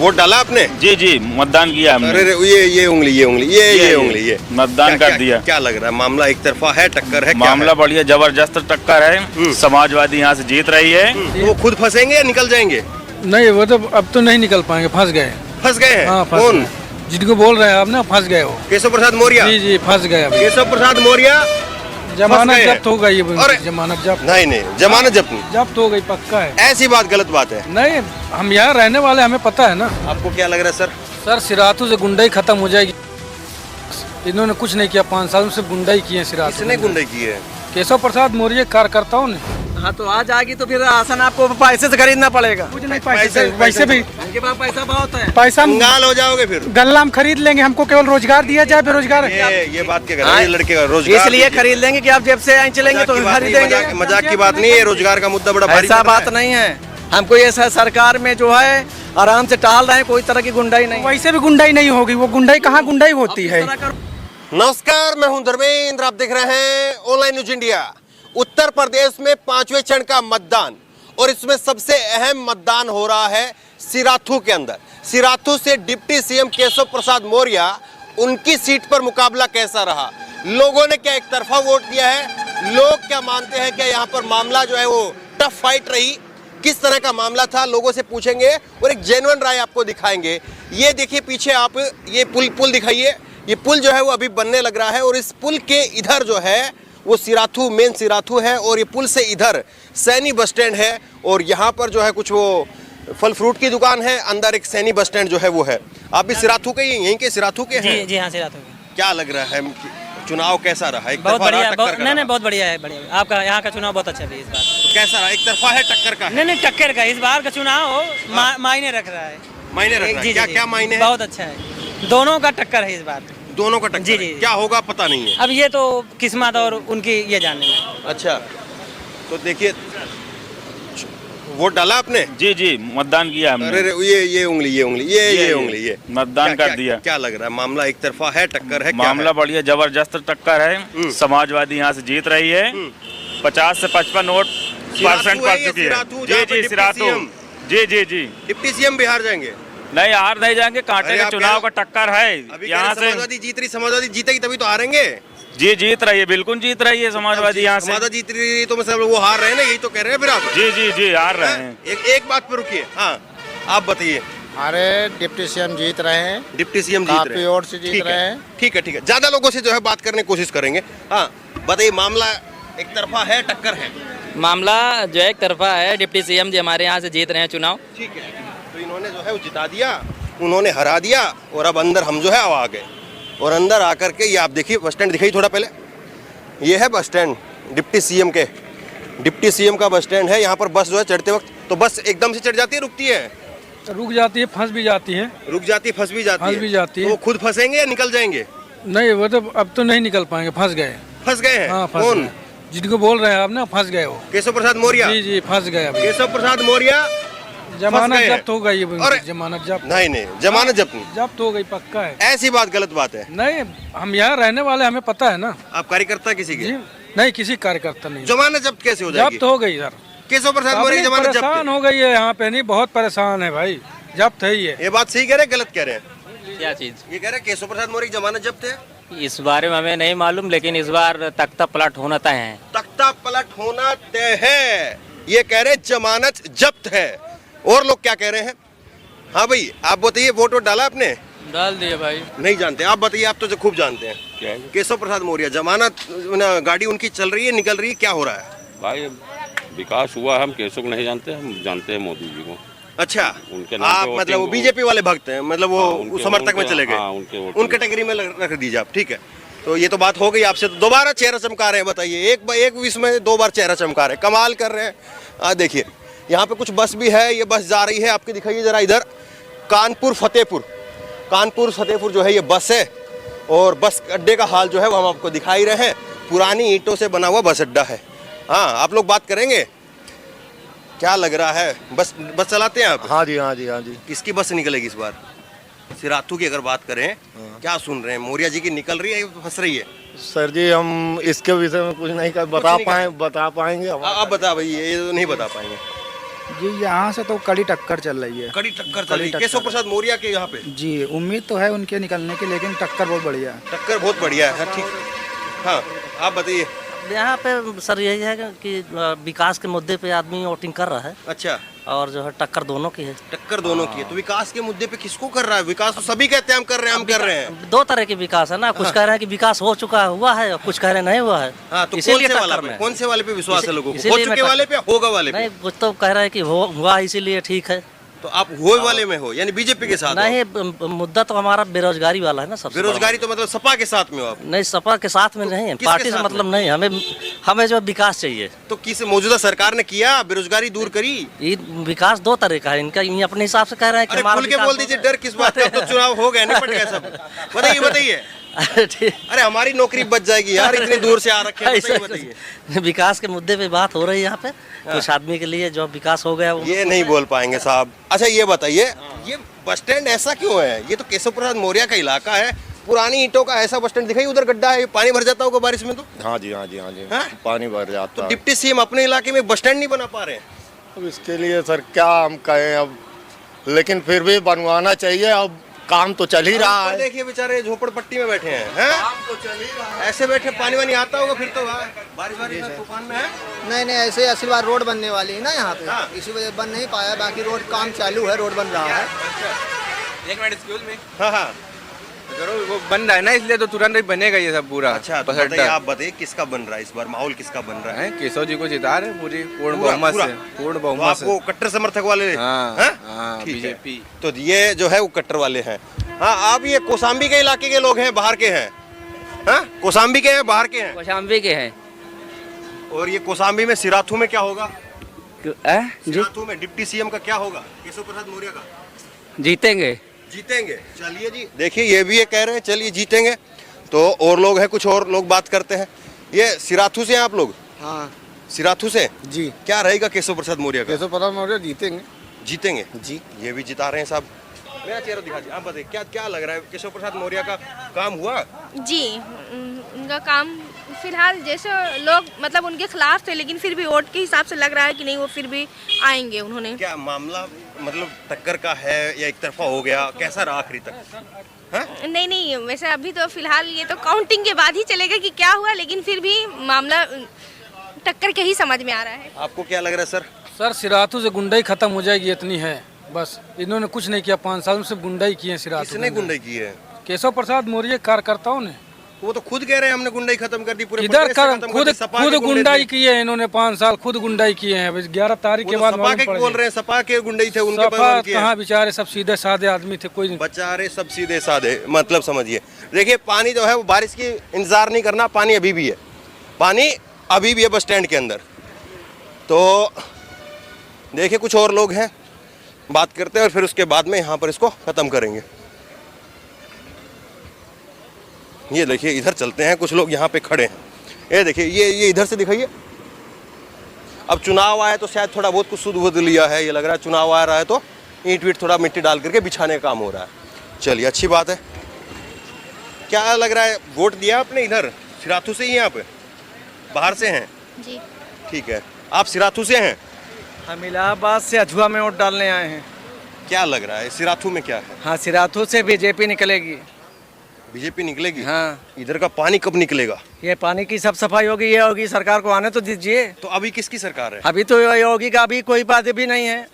Vote डाला आपने? जी जी, मतदान किया हमने। अरे ये उंगली ये उंगली ये मतदान कर दिया। क्या लग रहा है, मामला एक तरफा है, टक्कर है? मामला बढ़िया जबरदस्त टक्कर है। समाजवादी यहाँ से जीत रही है। वो खुद फंसेंगे या निकल जाएंगे? नहीं, वो तो अब तो नहीं निकल पाएंगे, फंस गए हैं? हाँ, कौन? जिनको बोल रहे हैं आप ना, फंस गए वो। केशव प्रसाद मौर्य? जी फंस गए अभी। केशव प्रसाद मौर्य जमानत जब्त हो गई अरे! है, जमानत जब्त। नहीं, जमानत जब्त नहीं। जब्त हो गई, पक्का है। ऐसी बात गलत बात है। नहीं, हम यहाँ रहने वाले, हमें पता है ना। आपको क्या लग रहा है सर? सर, सिराथू से गुंडाई खत्म हो जाएगी। इन्होंने कुछ नहीं किया, 5 सालों से गुंडाई की है सिराथू। किसने गुंडाई की है? केशव प्रसाद मौर्य कार्यकर्ताओं ने। हाँ, तो आ जाएगी तो फिर आसन आपको पैसे से खरीदना पड़ेगा। कुछ नहीं, पैसे वैसे भी उनके पास पैसा बहुत है। पैसा कंगाल हो जाओगे फिर। गल्ला हम खरीद लेंगे, हमको केवल रोजगार दिया जाए, बेरोजगार। ये बात क्या कर रहे हैं? लड़के का रोजगार इसलिए खरीद लेंगे कि आप जेब से आई चलेंगे तो खरीदेंगे। मजाक की बात नहीं है, रोजगार का मुद्दा बड़ा भारी ऐसा बात नहीं है। हमको ये सरकार में जो है आराम से टाल रहे हैं, कोई तरह की गुंडाई नहीं। वैसे भी गुंडाई नहीं होगी, वो गुंडाई कहाँ गुंडाई होती है। नमस्कार, मैं हूं धर्मेंद्र, आप देख रहे हैं online news India. Uttar Pradesh में 5वें चरण का मतदान, और इसमें सबसे अहम मतदान हो रहा है सिराथू के अंदर। सिराथू से डिप्टी सीएम केशव प्रसाद मौर्य, उनकी सीट पर मुकाबला कैसा रहा? लोगों ने क्या एक तरफा वोट दिया है? लोग क्या मानते हैं कि यहाँ पर मामला जो है वो टफ फाइट रही? किस तरह का मामला था, लोगों से पूछेंगे और एक जेन्युइन राय आपको दिखाएंगे। ये देखिए पीछे आप, ये पुल दिखाइए। ये पुल जो है वो अभी बनने लग रहा है, और इस पुल के इधर जो है वो सिराथू, मेन सिराथू है, और ये पुल से इधर सैनी बस स्टैंड है, और यहाँ पर जो है कुछ वो फल फ्रूट की दुकान है, अंदर एक सैनी बस स्टैंड जो है वो है। आप भी सिराथू के, यहीं के सिराथू के हैं? जी हाँ, सिराथू के। क्या लग रहा है, चुनाव कैसा रहा? एक बहुत तरफा बढ़िया, रहा, टक्कर का नहीं रहा? बहुत बढ़िया है, बढ़िया। आपका यहाँ का चुनाव बहुत अच्छा है इस बार। तो कैसा रहा? एक तरफा है, टक्कर का है? नहीं टक्कर का। इस बार का चुनाव मायने रख रहा है। मायने रख रहा है? क्या मायने है? बहुत अच्छा है, दोनों का टक्कर है इस बार। दोनों का टक्कर? जी। क्या होगा पता नहीं है। अब ये तो किस्मत और उनकी ये जानने में। अच्छा, तो देखिए, वोट डाला आपने? जी जी, मतदान किया हमने। अरे ये उंगली ये मतदान कर दिया। क्या लग रहा है, मामला एक तरफा है, टक्कर है? मामला बढ़िया जबरदस्त टक्कर है। समाजवादी यहाँ से जीत रही है। 50 से 55 वोट परसेंट पा चुकी है। जी सिराथू। जी डिप्टी सीएम बिहार जाएंगे? नहीं, हार नहीं जाएंगे, कांटे के चुनाव का टक्कर है यहाँ से। समाजवादी जीत रही, समाजवादी जीतेगी तभी तो हारेंगे। जी जीत रही है, बिल्कुल जीत रही है समाजवादी यहाँ से। समाजवादी जीत रही है तो मतलब वो हार रहे हैं ना, यही तो कह रहे हैं फिर आप? जी हार रहे हैं। एक बात पे रुकिए, हाँ आप बताइए। अरे डिप्टी सीएम जीत रहे हैं, डिप्टी सीएम जीत रहे हैं, और से जीत रहे हैं। ठीक है, ज्यादा लोगों से जो है बात करने की कोशिश करेंगे। हाँ बताइए, मामला एक तरफा है, टक्कर है? मामला जो है एक तरफा है। डिप्टी सीएम जी हमारे यहाँ से जीत रहे हैं चुनाव। ठीक है, तो इन्होंने जो है वो जिता दिया, उन्होंने हरा दिया, और अब अंदर हम जो है आ गए। और अंदर आकर के ये आप देखिए, बस स्टैंड दिखाई थोड़ा पहले, ये है बस स्टैंड डिप्टी सीएम के। डिप्टी सीएम का बस स्टैंड है। यहाँ पर बस जो है चढ़ते वक्त तो बस एकदम से चढ़ जाती है, रुकती है? रुक जाती है, फंस भी जाती है। रुक जाती है, फंस भी जाती है। तो वो खुद फंसेंगे या निकल जाएंगे? नहीं, वो तो अब तो नहीं निकल पाएंगे, फंस गए हैं? हाँ, कौन? जिनको बोल रहे हैं आप ना, फंस गए वो। केशव प्रसाद मौर्य? जी फंस गए अभी। केशव प्रसाद मौर्य जमानत जब्त हो गई है। अरे! जमानत जब्त नहीं, जमानत जब्त नहीं। जब्त हो गई, पक्का है। ऐसी बात गलत बात है। नहीं, हम यहाँ रहने वाले, हमें पता है ना। आप कार्यकर्ता किसी के? नहीं, किसी कार्यकर्ता नहीं। जमानत जब्त कैसे हो जाएगी? जब्त हो गई सर। केशव प्रसाद मौर्य की जमानत जब्त परेशान हो गई है यहाँ पे, नहीं बहुत परेशान है भाई, जब्त है ये बात सही कह रहे हैं, गलत कह रहे हैं? क्या चीज? ये कह रहे हैं केशव प्रसाद मौर्य की जमानत जब्त है। इस बारे में हमें नहीं मालूम, लेकिन इस बार तख्ता पलट होना तय है। तख्ता पलट होना तय है, ये कह रहे जमानत जब्त है। और लोग क्या कह रहे हैं? हाँ भाई आप बताइए, वोट डाला आपने? डाल दिए भाई। नहीं जानते आप? बताइए, आप तो खूब जानते हैं। क्या? केशव प्रसाद मौर्य जमानत, गाड़ी उनकी चल रही है, निकल रही है, क्या हो रहा है भाई? विकास हुआ, हम केशव को नहीं जानते, हम जानते हैं मोदी जी को। अच्छा, उनके आप मतलब वो बीजेपी वाले भक्त हैं, मतलब वो समर्थक में चले गए, उन कैटेगरी में रख दीजिए आप। ठीक है, तो ये तो बात हो गई आपसे। तो दोबारा चेहरा चमका रहे हैं, बताइए, एक विष में 2 बार चेहरा चमका रहे हैं, कमाल कर रहे हैं। देखिए यहाँ पे कुछ बस भी है, ये बस जा रही है, आपकी दिखाइए जरा इधर, कानपुर फतेहपुर जो है ये बस है, और बस अड्डे का हाल जो है वो हम आपको दिखाई रहे हैं। पुरानी ईंटों से बना हुआ बस अड्डा है। हाँ आप लोग बात करेंगे, क्या लग रहा है? बस चलाते हैं आप? हाँ जी। किसकी बस निकलेगी इस बार? सिराथू की अगर बात करें, क्या सुन रहे हैं? मौर्य जी की निकल रही है या फंस रही है? सर जी हम इसके विषय में कुछ नहीं बता पाएंगे। आप बता भाई, ये तो नहीं बता पाएंगे। जी यहाँ से तो कड़ी टक्कर चल रही है। कड़ी टक्कर चल रही है केशव प्रसाद मौर्य के यहाँ पे। जी उम्मीद तो है उनके निकलने की, लेकिन टक्कर बहुत बढ़िया है। टक्कर बहुत बढ़िया है, ठीक। हाँ आप बताइए। यहाँ पे सर यही है कि विकास के मुद्दे पे आदमी वोटिंग कर रहा है। अच्छा। और जो है टक्कर दोनों की है। टक्कर दोनों की है। तो विकास के मुद्दे पे किसको कर रहा है? विकास तो सभी कहते हैं हम कर रहे हैं, हम कर रहे हैं। दो तरह के विकास है ना, कुछ कह रहे हैं कि विकास हो चुका हुआ है और कुछ कह रहे हैं नहीं हुआ है। हाँ, तो इसीलिए कौन से वाले पे विश्वास है लोगों को? हो चुके वाले पे, होगा वाले पे? नहीं, कुछ तो कह रहे हैं कि हुआ इसीलिए ठीक है। तो आप हो वाले में हो, यानी बीजेपी के साथ? नहीं, मुद्दा तो हमारा बेरोजगारी वाला है ना सबसे। बेरोजगारी तो मतलब सपा के साथ में हो आप? नहीं, सपा के साथ में नहीं है, पार्टी से मतलब नहीं, हमें जो विकास चाहिए। तो किस मौजूदा सरकार ने किया, बेरोजगारी दूर करी? ये विकास दो तरह का है इनका, ये अपने हिसाब से कह रहे हैं कि हमारा। खुल के बोल दीजिए, डर किस बात का? तो चुनाव हो गया, निपट गया सब। बताइए। अरे हमारी नौकरी बच जाएगी यार, इतनी दूर से आ रखे हैं। बताइए। विकास के मुद्दे पे बात हो रही है यहाँ पे। कुछ आदमी के लिए जो विकास हो गया वो ये नहीं बोल पाएंगे साहब। अच्छा ये बताइए, ये बस स्टैंड ऐसा क्यों है? ये तो केशव प्रसाद मौर्य का इलाका है, पुरानी ईंटों का ऐसा बस स्टैंड दिखाई, उधर गड्ढा है, पानी भर जाता होगा बारिश में तो। हाँ जी पानी भर जाता तो है। डिप्टी सीएम अपने इलाके में बस स्टैंड नहीं बना पा रहे हैं? अब इसके लिए सर क्या हम कहें अब, लेकिन फिर भी बनवाना चाहिए। अब काम तो चल ही रहा है। देखिए बेचारे झोपड़पट्टी में बैठे हैं, काम तो चल ही रहा है। ऐसे बैठे, पानी वानी आता होगा फिर तो। बारिश में तूफान में है? नहीं, ऐसे असली बार रोड बनने वाली है ना यहाँ पे, इसी वजह बन नहीं पाया। बाकी रोड काम चालू है, रोड बन रहा है। एक मिनट एक्सक्यूज मी। हाँ करो, वो बन रहा है ना, इसलिए तो तुरंत ही बनेगा ये सब पूरा। अच्छा तो बताइए, आप बताइए किसका बन रहा है इस बार, माहौल किसका बन रहा है? केशव जी को जिता रहे पूरी पूर्ण बहुमत से। पूर्ण बहुमत से। आपको कट्टर समर्थक वाले? हाँ, बीजेपी। तो ये जो है वो कट्टर वाले हैं। हाँ, आप ये कौशाम्बी के इलाके के लोग हैं, बाहर के हैं? हाँ, कौशाम्बी के हैं, बाहर के हैं? कौशाम्बी के हैं। और ये कौशाम्बी में सिराथू में क्या होगा? सिराथू में डिप्टी सीएम का क्या होगा, केशव प्रसाद मौर्य का? जीतेंगे। चलिए जी, देखिए ये भी ये कह रहे हैं चलिए जीतेंगे। तो और लोग हैं, कुछ और लोग बात करते हैं। ये सिराथू से हैं आप लोग? हाँ सिराथू से जी। क्या रहेगा केशव प्रसाद मौर्य का? केशव प्रसाद मौर्य जीतेंगे जी। ये भी जिता रहे हैं साहब। मेरा चेहरा दिखा दीजिए, आप बताइए क्या लग रहा है, केशव प्रसाद मौर्य का काम हुआ? जी, उनका काम फिलहाल जैसे लोग मतलब उनके खिलाफ थे, लेकिन फिर भी वोट के हिसाब से लग रहा है कि नहीं, वो फिर भी आएंगे। उन्होंने क्या मामला मतलब टक्कर का है या एक तरफा हो गया, कैसा रहा आखिरी तक? हा? नहीं, वैसे अभी तो फिलहाल ये तो काउंटिंग के बाद ही चलेगा कि क्या हुआ, लेकिन फिर भी मामला टक्कर के ही समझ में आ रहा है। आपको क्या लग रहा है सर? सर सिराथू से गुंडाई खत्म हो जाएगी, इतनी है बस। इन्होंने कुछ नहीं किया, 5 साल से गुंडाई की है सिराथू। किसने गुंडाई की है? केशव प्रसाद मौर्य कार्यकर्ताओं ने। वो तो खुद कह रहे हैं हमने गुंडाई खत्म कर दी पूरे। इधर खुद गुंडाई किए हैं इन्होंने, 5 साल खुद गुंडाई किए हैं। 11 तारीख के बाद बोल रहे हैं सपा के गुंडाई थे उनके पास। कहाँ, बेचारे सब सीधे साधे आदमी थे, कोई बेचारे सब सीधे साधे। मतलब समझिए, देखिए पानी जो है वो बारिश की इंतजार नहीं करना, पानी अभी भी है, पानी अभी भी है बस स्टैंड के अंदर। तो देखिए कुछ और लोग हैं, बात करते हैं और फिर उसके बाद में यहाँ पर इसको खत्म करेंगे। ये देखिए इधर चलते हैं, कुछ लोग यहाँ पे खड़े हैं। ये देखिए ये इधर से दिखाइए। अब चुनाव आया तो शायद थोड़ा बहुत कुछ सुध बुध लिया है, ये लग रहा है चुनाव आ रहा है तो ईंट वीट थोड़ा मिट्टी डाल करके बिछाने का काम हो रहा है। चलिए अच्छी बात है। क्या लग रहा है, वोट दिया आपने इधर सिराथू से ही? आप बाहर से हैं? जी। ठीक है, आप सिराथू से हैं? हम इलाहाबाद से अझुआ में वोट डालने आए हैं। क्या लग रहा है सिराथू में क्या है? हाँ, सिराथू से बीजेपी निकलेगी। बीजेपी निकलेगी? हाँ। इधर का पानी कब निकलेगा? ये पानी की सब सफाई होगी, ये होगी, सरकार को आने तो दीजिए। तो अभी किसकी सरकार है? अभी तो योगी का अभी कोई पद भी नहीं है,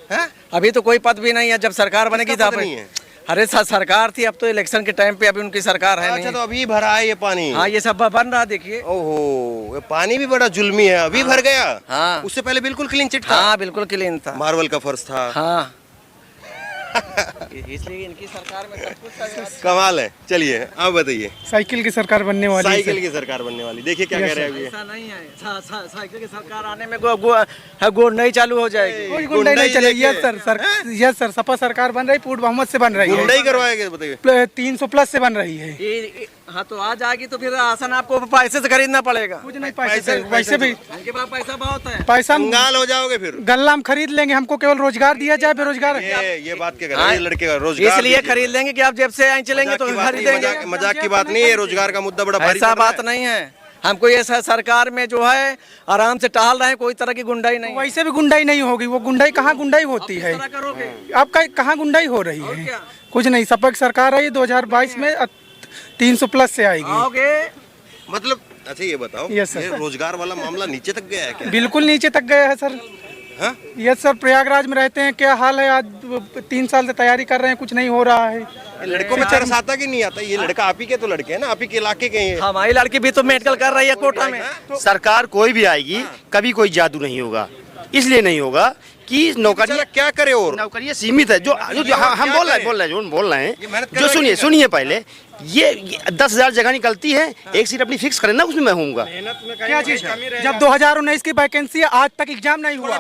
अभी तो कोई पद भी नहीं है। जब सरकार बनेगी तब नहीं है। अरे सरकार थी, अब तो इलेक्शन के टाइम पे अभी उनकी सरकार है। अच्छा, तो अभी भरा है ये पानी? हाँ, ये सब बन रहा, देखिए। ओहो, ये पानी भी बड़ा जुल्मी है, अभी भर गया। हाँ, उससे पहले बिल्कुल क्लीन चिट था। हाँ, बिल्कुल क्लीन था, मार्बल का फर्श था। हाँ। इसलिए इनकी सरकार में सब कुछ कमाल है। चलिए आप बताइए। साइकिल की सरकार बनने वाली। साइकिल की सरकार बनने वाली, देखिए क्या कह रहे हैं अभी। ऐसा नहीं है, साइकिल की सरकार आने में गो नहीं चालू हो जाएगी। कोई गुंडाई नहीं चलेगी। यस सर, सपा सरकार बन रही, पूर्ण बहुमत से बन रही है। गुंडाई करवाएंगे बताइए? 300+ से बन रही है। हाँ, तो आ जाएगी तो फिर राशन आपको पैसे से खरीदना पड़ेगा। कुछ नहीं, पैसे वैसे भी उनके पास पैसा बहुत है। पैसा कंगाल हो जाओगे फिर। गल्ला हम खरीद लेंगे, हमको केवल रोजगार दिया जाए। बेरोजगार ये बात क्या कर रहे हैं लड़के का? रोजगार इसलिए खरीद लेंगे कि आप जेब से आई चलेंगे तो खरीदेंगे। मजाक की बात नहीं है, रोजगार का मुद्दा बड़ा भारी। ऐसा बात नहीं है, हमको ये सरकार में जो है आराम से टहल रहे हैं, कोई तरह की गुंडाई नहीं। वैसे भी गुंडाई नहीं होगी, वो गुंडाई कहाँ गुंडाई होती है, अब कहाँ गुंडाई हो रही है, कुछ नहीं। सपा की सरकार आई 2022 में 300+ से आएगी। मतलब अच्छा ये बताओ, यस सर। ये रोजगार वाला मामला नीचे तक गया है क्या? बिल्कुल नीचे तक गया है सर। हाँ? यस सर, प्रयागराज में रहते हैं, क्या हाल है, आज 3 साल से तैयारी कर रहे हैं, कुछ नहीं हो रहा है। लड़कों में तरस आता कि नहीं आता? ये लड़का आप ही के तो लड़के हैं ना, आप ही के इलाके के हैं। हमारी लड़की भी तो मेडिकल कर रही है कोटा में। सरकार कोई भी आएगी, कभी कोई जादू नहीं होगा, इसलिए नहीं होगा कि नौकरी क्या करे, और नौकरियां सीमित है। जो हम बोल रहे हैं जो सुनिए पहले, ये 10,000 जगह निकलती है, एक सीट अपनी फिक्स करें ना, उसमें मैं होऊंगा। क्या चीज? जब 2019 की वैकेंसी है, आज तक एग्जाम नहीं हुआ।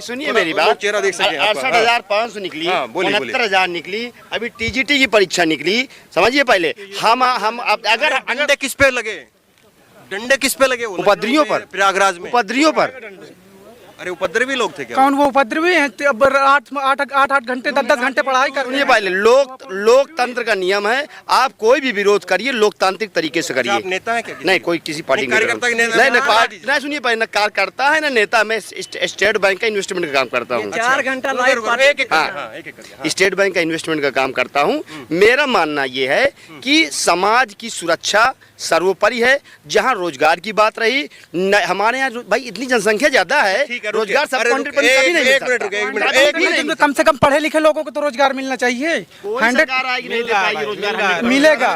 सुनिए मेरी बात, 68,500 निकली, 69,000 निकली, अभी TGT की परीक्षा निकली। समझिए पहले हम अगर डंडे किस पे लगे? डंडे किस पे लगे? उपद्रवियों पर, प्रयागराज में उपद्रवियों पर। अरे उपद्रवी लोग थे क्या? कौन वो उपद्रवी हैं? अब 8 घंटे 10 घंटे पढ़ाई कर रहे हैं। पहले लोकतंत्र का नियम है, आप कोई भी विरोध करिए लोकतांत्रिक तरीके से करिए। आप नेता है क्या? नहीं, कोई किसी पार्टी कार्यकर्ता नहीं, सुनिए पहले, न कार्यकर्ता है ना नेता। मैं स्टेट बैंक का इन्वेस्टमेंट का काम करता हूँ। 4 घंटा स्टेट बैंक का इन्वेस्टमेंट का काम करता हूँ। मेरा मानना ये है कि समाज की सुरक्षा सर्वोपरि है। जहाँ रोजगार की बात रही, हमारे यहाँ भाई इतनी जनसंख्या ज्यादा है, रोजगार सब कभी नहीं मिलता। कम से कम पढ़े लिखे लोगों को तो रोजगार मिलना चाहिए। 100 मिलेगा।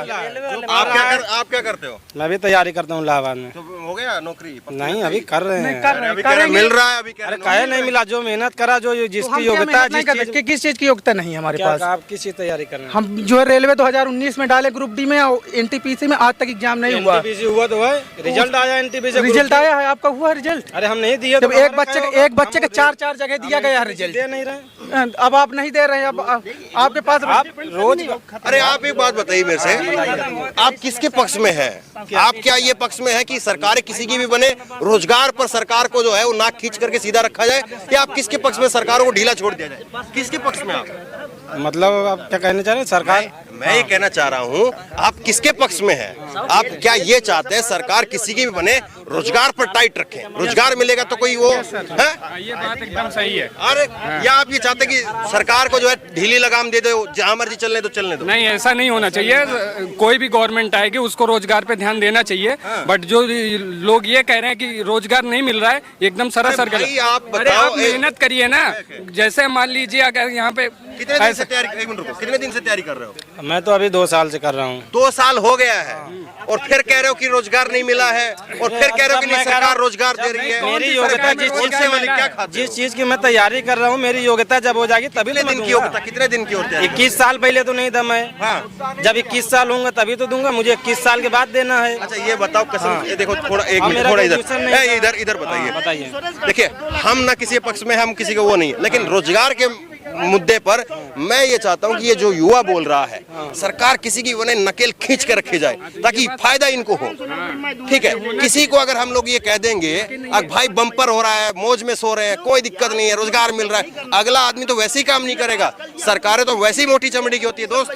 आप क्या करते हो? मैं भी तैयारी करता हूँ इलाहाबाद में। तो हो गया नौकरी? नहीं, अभी कर रहे हैं। मिल रहा है अभी? अरे काहे नहीं मिला? जो मेहनत करा, जो जिसकी योग्यता है। किस चीज की योग्यता नहीं हमारे पास? आप किस चीज तैयारी कर रहे हैं? हम जो है रेलवे 2019 में डाले ग्रुप डी में, NTPC में आज तक एग्जाम नहीं हुआ। हुआ तो है, रिजल्ट आया NTPC, रिजल्ट आया है। आपका हुआ रिजल्ट? अरे हम नहीं दिए। जब एक बच्चे के 4 जगह दिया गया रिजल्ट, दे नहीं रहे। अब आप नहीं दे रहे हैं। अब आपके पास आप रोज। अरे आप एक बात बताइए मेरे से, आप किसके पक्ष में है? आप क्या ये पक्ष में है कि सरकार किसी की भी बने, रोजगार पर सरकार को जो है वो नाक खींच करके सीधा रखा जाए, या आप किसके पक्ष में सरकारों को ढीला छोड़ दिया जाए? किसके पक्ष में आप? मतलब आप क्या कहना चाह रहे हैं? सरकार, मैं ये कहना चाह रहा हूँ, आप किसके पक्ष में हैं? आप क्या ये चाहते हैं सरकार किसी की भी बने, रोजगार पर टाइट रखें, रोजगार मिलेगा तो कोई वो है? ये बात एकदम सही है। अरे या आप ये चाहते हैं कि सरकार को जो है ढीली लगाम दे दो, जहाँ मर्जी चलने दो? नहीं, ऐसा नहीं होना चाहिए। कोई भी गवर्नमेंट आएगी उसको रोजगार पे ध्यान देना चाहिए। बट जो लोग ये कह रहे हैं कि रोजगार नहीं मिल रहा है, एकदम सरासर गलत। आप मेहनत करिए ना। जैसे मान लीजिए अगर यहाँ पे कितने दिन से तैयारी कर रहे हो? मैं तो अभी 2 साल से कर रहा हूँ। 2 साल हो गया है और फिर कह रहे हो कि रोजगार नहीं मिला है, और फिर कह रहे हो कि नहीं सरकार रोजगार दे रही है। मेरी योग्यता जिस चीज की मैं तैयारी कर रहा हूँ, मेरी योग्यता जब हो जाएगी तभी। कितने दिन की योग्यता? कितने दिन की होती है? 21 साल पहले तो नहीं था मैं। जब 21 साल होंगे तभी तो दूंगा। मुझे 21 साल के बाद देना है। अच्छा ये बताओ कसम, ये देखो थोड़ा एक मिनट, थोड़ा इधर बताइए। देखिए हम ना किसी पक्ष में, हम किसी को वो नहीं है, लेकिन रोजगार के मुद्दे पर मैं ये चाहता हूँ कि ये जो युवा बोल रहा है, सरकार किसी की उन्हें नकेल खींच कर रखी जाए ताकि फायदा इनको हो। ठीक है, किसी को अगर हम लोग ये कह देंगे भाई बम्पर हो रहा है, मौज में सो रहे हैं, कोई दिक्कत नहीं है, रोजगार मिल रहा है, अगला आदमी तो वैसे ही काम नहीं करेगा। सरकारें तो वैसे ही मोटी चमड़ी की होती है दोस्त।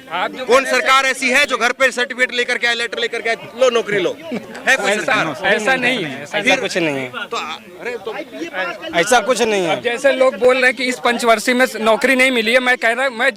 हाँ, कौन सरकार ऐसी है जो घर पे सर्टिफिकेट लेकर के आए, लेटर लेकर के आए, लो नौकरी लो? है कोई सरकार? ऐसा नहीं है, ऐसा कुछ नहीं है। तो अरे तो ऐसा कुछ नहीं है। जैसे लोग बोल रहे हैं कि इस पंचवर्षीय में नौकरी नहीं मिली है, मैं कह रहा हूँ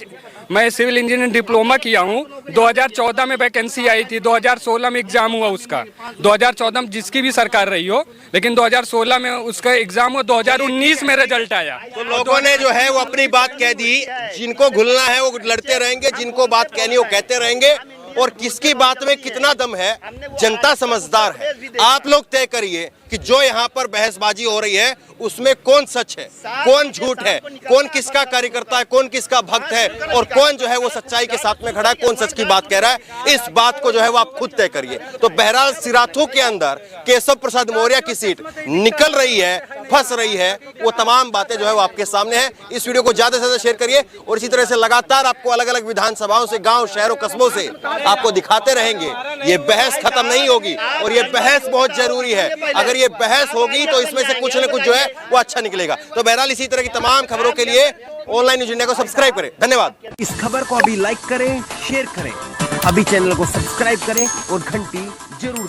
मैं सिविल इंजीनियरिंग डिप्लोमा किया हूँ। 2014 में वैकेंसी आई थी, 2016 में एग्जाम हुआ उसका। 2014 में जिसकी भी सरकार रही हो, लेकिन 2016 में उसका एग्जाम हुआ, 2019 में रिजल्ट आया। तो लोगों ने जो है वो अपनी बात कह दी। जिनको घुलना है वो लड़ते रहेंगे, जिनको बात कहनी वो कहते रहेंगे, और किसकी बात में कितना दम है जनता समझदार है। आप लोग तय करिए कि जो यहाँ पर बहसबाजी हो रही है उसमें कौन सच है, कौन झूठ है, कौन किसका कार्यकर्ता है, कौन किसका भक्त है, और कौन जो है वो सच्चाई के साथ में खड़ा है, कौन सच की बात कह रहा है। इस बात को जो है वो आप खुद तय करिए। तो बहरहाल सिराथू के अंदर केशव प्रसाद मौर्य की सीट निकल रही है, फंस रही है, वो तमाम बातें जो है वो आपके सामने है। इस वीडियो को ज्यादा से ज्यादा शेयर करिए, और इसी तरह से लगातार आपको अलग अलग विधानसभाओं से, गाँव, शहरों, कस्बों से आपको दिखाते रहेंगे। ये बहस खत्म नहीं होगी, और ये बहस बहुत जरूरी है। अगर ये बहस होगी तो इसमें से कुछ न कुछ जो है वो अच्छा निकलेगा। तो बहरहाल इसी तरह की तमाम खबरों के लिए ऑनलाइन न्यूज़ इंडिया को सब्सक्राइब करें। धन्यवाद। इस खबर को अभी लाइक करें, शेयर करें अभी चैनल को सब्सक्राइब करें और घंटी जरूर